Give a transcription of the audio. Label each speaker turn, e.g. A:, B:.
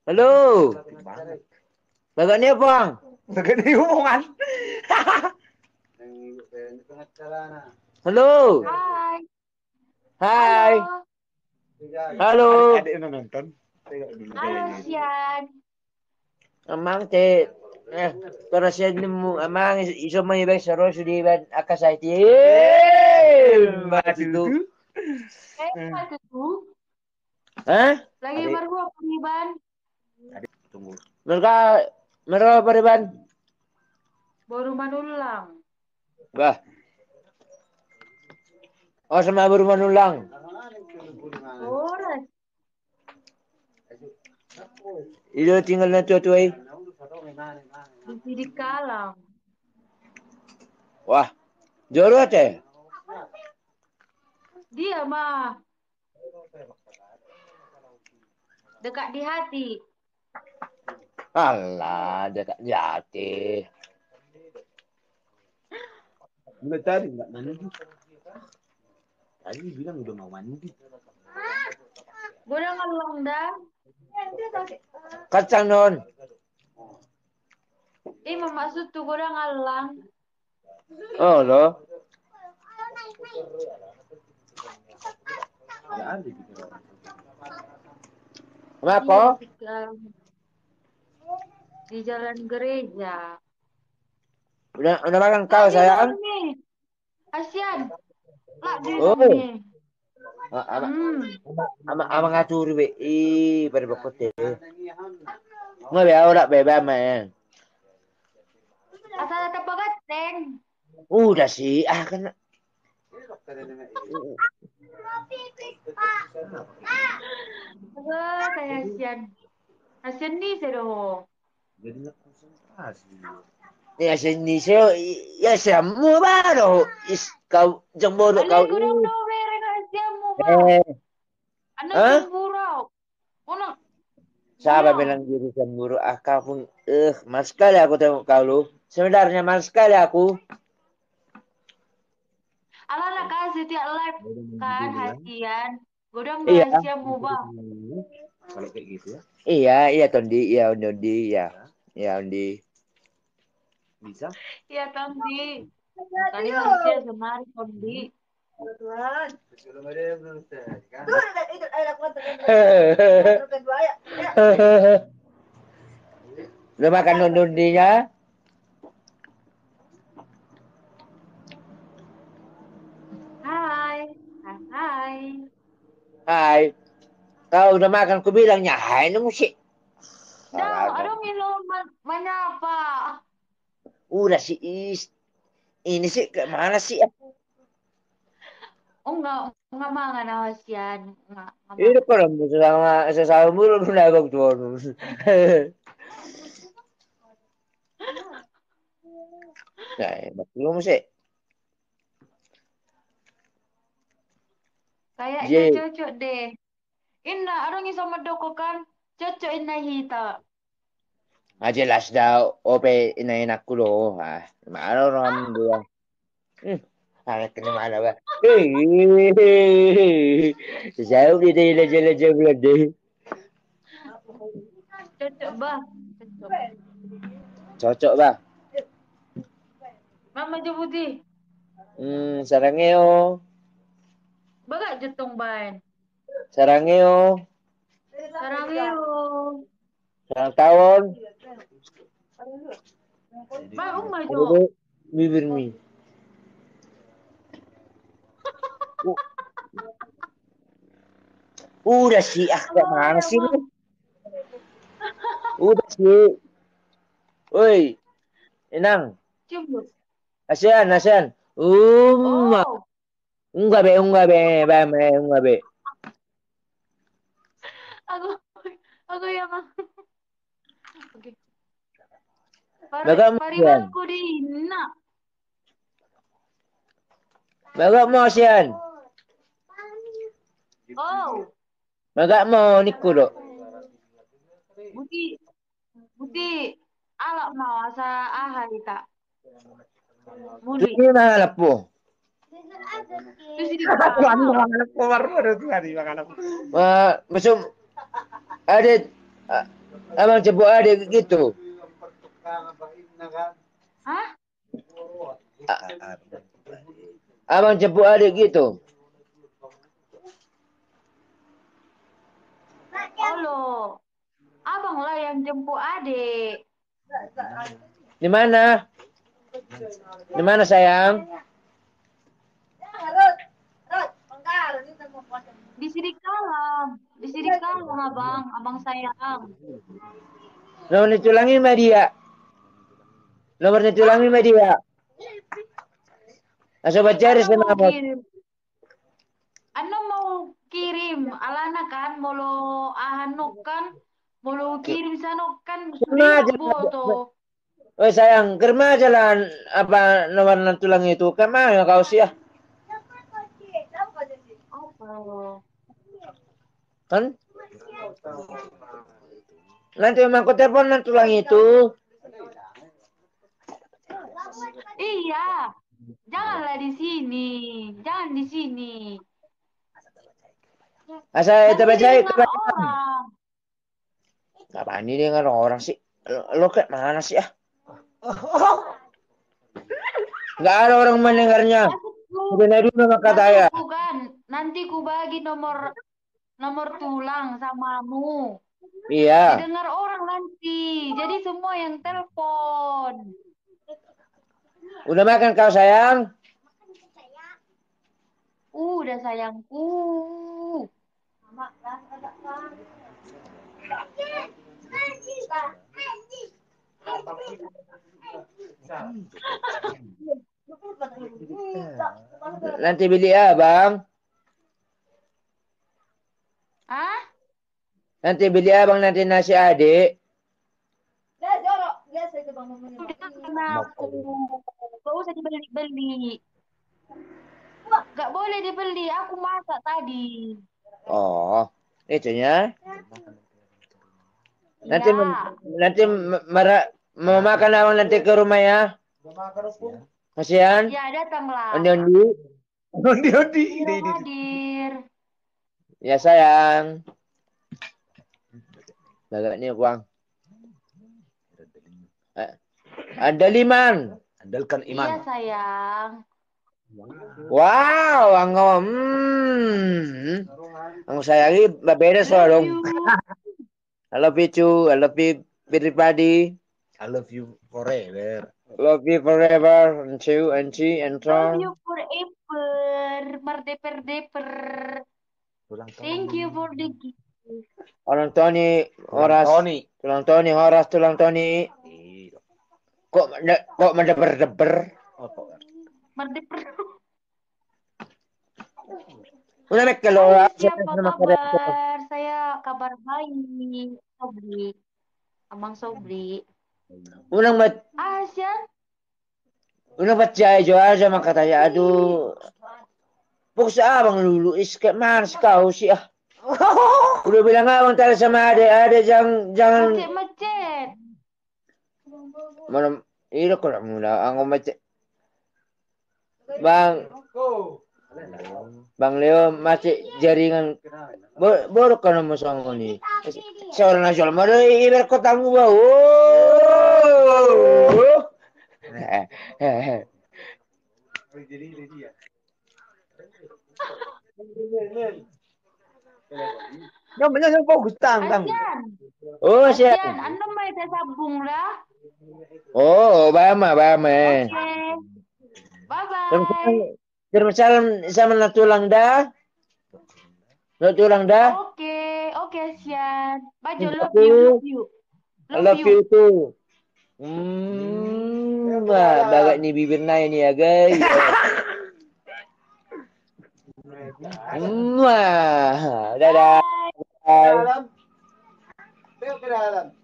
A: Halo. Baga niyo bang. Baga niyo hubungan. Halo.
B: Hai,
A: Hai.
B: halo,
A: Halo. Adik yang nonton.
B: halo Sian.
A: Amang te para siya mo amang iso may ibang saro sudi ban akasay ti. Matu.
B: Apa tuh?
A: Hah?
B: Lagi
A: Adik,
B: baru apa nih, Ban?
A: tunggu. Mereka mereka pariban.
B: Baru manulang.
A: Bah. Oh sama baru manulang.
B: Boras,
A: Ilo tinggal na tuwa eh.
B: di sini kalang.
A: Wah, joro teh.
B: Dia mah dekat di hati.
A: Alah, dekat jati. Enggak tadi enggak mandi. Tadi bilang udah mau mandi.
B: Gue udah ngelang dah.
A: Kacang non.
B: Maksud tuh gue udah ngalang.
A: Oh lo. Ya ada gitu.
B: Iya
A: Kenapa?
B: di jalan gereja.
A: Udah makan
B: Lah
A: kau
B: di dong
A: sayang?
B: nih. Asian. Lah di dong
A: Oh.
B: nih.
A: Ama
B: Hmm.
A: ama ngatur be. Pada bakote. Nggak be ora be be main.
B: Asal ada pegateng.
A: Udah sih, kan.
B: Kayak Asian. Asian nih sedoh.
A: Jadi nggak konsentrasi. Ya sini saya ya semua baru kau jembor
B: Ale
A: kau
B: kurang
A: ini.
B: do bere Asian mo ba?
A: Eh,
B: Anak
A: Hah?
B: cemburu. Ono
A: Siapa
B: goyang.
A: bilang diri cemburu? Kau pun, mas sekali aku tengok kau lu. Sebenarnya mas sekali aku.
B: Ala nak kasih tiap live kan hasian. Godang do
A: Iya.
B: Asian mo ba?
A: Kalau kayak gitu ya. Iya, iya Tondi, iya Tondi, iya. Iya Tondi. Bisa?
B: Iya Tondi. Kali hasian semari Tondi.
A: Udah makan Tondinya?
B: Hai. Hai. Hai.
A: Hai. Kau udah makan? Ku bilangnya, hai lu musik.
B: Dang,
A: Salah.
B: aduh minum menyapa.
A: Udah sih, ini sih ke mana sih?
B: Oh enggak mangan hasian. Enggak
A: Ini
B: mangan.
A: kalau sesama sesama mulu lu nabok tuh. Nah, lu musik.
B: Kayaknya
A: Jadi,
B: cocok deh. Indah, aduh ngi sama doko kan. Cocok indah hita.
A: jelas dah ope enak aku loh. Mana orang dia. Anak kena mana ba? Jauh dia leja-leja bulan deh.
B: Cocok bah. Cocok.
A: Cocok bah.
B: Mama Jebuti.
A: Sarangeo.
B: Baga jutong bain.
A: Sarangeo.
B: Sarangeo.
A: Sarang tawon.
B: Baru
A: Ada
B: maju.
A: deh bibir mi. Udah sih, kayak
B: Oh
A: mana
B: ya
A: sih lu?
B: bang.
A: Udah sih. Woi, Inang.
B: Cium.
A: ASEAN.
B: Oh.
A: Enggak be, enggak be.
B: Aku. Aku yang. Oke.
A: Baga mo ASEAN.
B: Paribanku di nak.
A: Baga mo ASEAN.
B: Oh.
A: Baga mo Nikulo.
B: Buti. Buti. Alak mau asa ahai tak. Muli.
A: Tuh na hanap po.
B: Terus di
A: Aku
B: kau.
A: baru tuh hari makan aku. Masuk adit Abang cepu adik gitu.
B: Hah?
A: Abang cepu adik gitu.
B: Oh loh, abang lah yang jemput adik.
A: Di mana? Di mana sayang?
B: Di sini kalang abang, abang sayang.
A: Nomornya tulangin sama dia. Nomornya tulangin sama dia. Coba cari
B: Ano mau
A: senamot.
B: kirim? Ano mau kirim? Alana kan, molo ahanok kan, molo kirim sanok kan,
A: Kerma
B: ribet
A: aja.
B: boto.
A: Oh sayang, kerma aja lah apa nomor tulang itu. Kemana kau sih ya?
B: Apa?
A: Kan? Nanti memang aku telepon tulang itu.
B: Iya, janganlah di sini, jangan di sini.
A: Asal itu
B: Nanti
A: baca itu.
B: didengar orang.
A: Apaan ini dengar orang sih? Lo kayak mana sih ya? Nggak ada orang mendengarnya.
B: Maksudku,
A: Udah dulu sama kata ya.
B: maksudku kan, nanti ku bagi nomor nomor tulang samamu.
A: Iya.
B: Didengar orang nanti. Jadi semua yang telepon.
A: Udah makan kau sayang?
B: Udah sayangku.
A: Nanti beli ya bang.
B: Hah?
A: Nanti beli abang nanti nasi adik.
B: Udah karena aku. Gak usah dibeli-beli. Gak boleh dibeli. Aku masak tadi.
A: Oh, itunya. Nanti
B: Iya.
A: nanti mau makan abang nanti ke rumah ya. Kasihan.
B: Ya, datanglah.
A: Ondi-ondi. Ondi-ondi.
B: Siap hadir.
A: Ya sayang. Bagaknya uang. Ada liman.
C: Andalkan
B: Iya,
C: iman.
B: sayang.
A: Wow, anggo. Ang sayangi beda soal
B: Love
A: dong.
B: you.
A: I love you too. I love you everybody.
C: I love you forever.
A: Love you forever. And two and three and
B: Love
A: four.
B: you forever. Merdeper-deper.
C: Ulang tahun.
B: Thank you for the gift.
A: Orang Tony
C: Ulang
A: Horas.
C: Tony.
A: Tulang Tony Horas. Tulang Tony.
C: Iya.
A: Kok mendeber-deber?
C: Apa?
B: Merdeper.
A: Udah mek kalau
B: Hai,
A: saya
B: siapa
A: sama karakter.
B: kabar? Saya kabar baik. Sobri. Abang Sobri.
A: Unang
B: Asian?
A: percaya jual sama katanya. Aduh. Pok sa abang lulu is kayak mana sih kau sih ah. Udah bilang abang tadi sama adik-adik jangan
B: Macet-macet.
A: mana ini kok mula ang macet. Bang Leo masih jaringan baru kan mau sangko ni. Seorang nasional mana ibar kotamu ba. Oh.
C: Namanya yang bagus tang.
B: Asian.
A: Oh siap.
B: Asian, anda may sasabong lah?
A: Oh, bama.
B: Oke. Bye-bye.
A: Termasalam sama natulang dah. Natulang dah.
B: Oke, Asian. Baju, love
A: Aku,
B: you, love you.
A: I love you too. Bagak ni bibir na ini ya guys. Dadah.
B: Bye.
A: Bye.